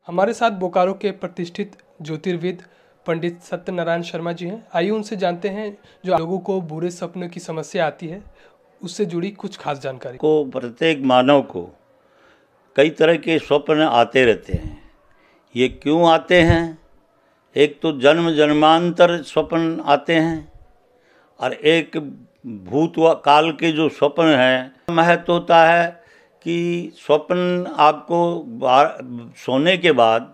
हमारे साथ बोकारो के प्रतिष्ठित ज्योतिर्विद पंडित सत्यनारायण शर्मा जी हैं। आइए उनसे जानते हैं जो लोगों को बुरे सपनों की समस्या आती है उससे जुड़ी कुछ खास जानकारी। प्रत्येक मानव को कई तरह के स्वप्न आते रहते हैं। ये क्यों आते हैं? एक तो जन्म जन्मांतर स्वप्न आते हैं और एक भूत काल के जो स्वप्न हैं। महत्व होता है कि स्वप्न आपको सोने के बाद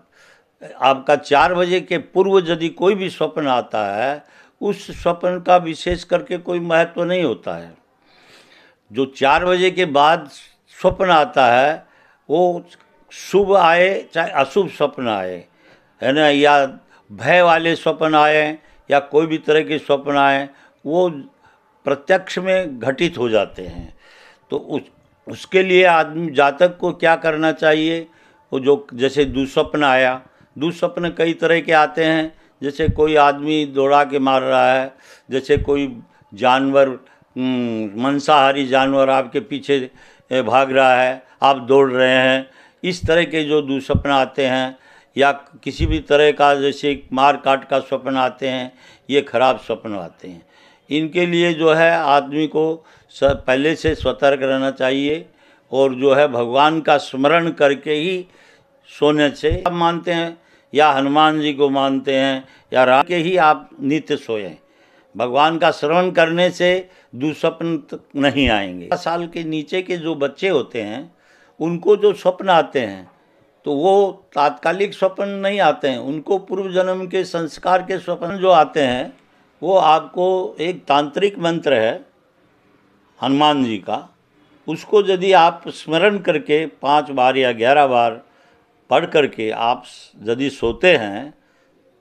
आपका 4 बजे के पूर्व यदि कोई भी स्वप्न आता है, उस स्वप्न का विशेष करके कोई महत्व नहीं होता है। जो 4 बजे के बाद स्वप्न आता है वो शुभ आए चाहे अशुभ स्वप्न आए, है ना, या भय वाले स्वप्न आए या कोई भी तरह के स्वप्न आए, वो प्रत्यक्ष में घटित हो जाते हैं। तो उसके लिए आदमी जातक को क्या करना चाहिए? वो जो जैसे दुःस्वप्न आया, दुःस्वप्न कई तरह के आते हैं। जैसे कोई आदमी दौड़ा के मार रहा है, जैसे कोई जानवर मांसाहारी जानवर आपके पीछे भाग रहा है, आप दौड़ रहे हैं, इस तरह के जो दुःस्वप्न आते हैं, या किसी भी तरह का जैसे मार काट का स्वप्न आते हैं, ये खराब स्वप्न आते हैं। इनके लिए जो है आदमी को पहले से सतर्क रहना चाहिए और जो है भगवान का स्मरण करके ही सोने से आप मानते हैं या हनुमान जी को मानते हैं या राम के ही आप नित्य सोएं। भगवान का श्रवण करने से दुःस्वप्न नहीं आएंगे। 12 साल के नीचे के जो बच्चे होते हैं उनको जो स्वप्न आते हैं तो वो तात्कालिक स्वप्न नहीं आते हैं, उनको पूर्व जन्म के संस्कार के स्वप्न जो आते हैं वो आपको एक तांत्रिक मंत्र है हनुमान जी का, उसको यदि आप स्मरण करके 5 बार या 11 बार पढ़ करके आप यदि सोते हैं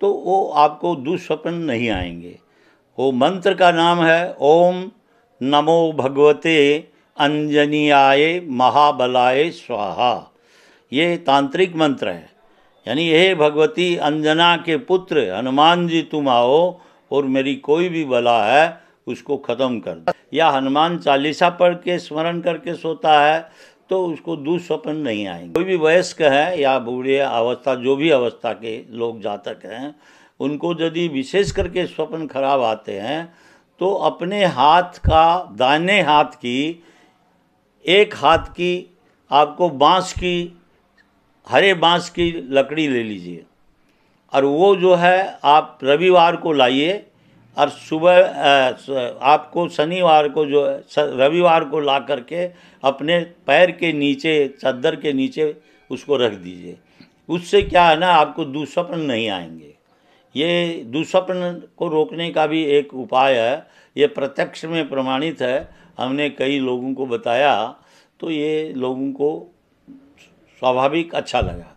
तो वो आपको दुःस्वप्न नहीं आएंगे। वो मंत्र का नाम है ओम नमो भगवते अंजनीयाय महाबलाय स्वाहा। ये तांत्रिक मंत्र है, यानी हे भगवती अंजना के पुत्र हनुमान जी तुम आओ और मेरी कोई भी बला है उसको ख़त्म कर दो। या हनुमान चालीसा पढ़ के स्मरण करके सोता है तो उसको दुःस्वप्न नहीं आएंगे। कोई भी वयस्क है या बूढ़े अवस्था, जो भी अवस्था के लोग जातक हैं, उनको यदि विशेष करके स्वप्न खराब आते हैं तो अपने हाथ का, दाहिने हाथ की, एक हाथ की आपको बांस की, हरे बांस की लकड़ी ले लीजिए और वो जो है आप रविवार को लाइए और सुबह आपको शनिवार को जो रविवार को ला करके अपने पैर के नीचे, चादर के नीचे उसको रख दीजिए। उससे क्या है ना, आपको दुःस्वप्न नहीं आएंगे। ये दुःस्वप्न को रोकने का भी एक उपाय है, ये प्रत्यक्ष में प्रमाणित है, हमने कई लोगों को बताया तो ये लोगों को स्वाभाविक अच्छा लगा।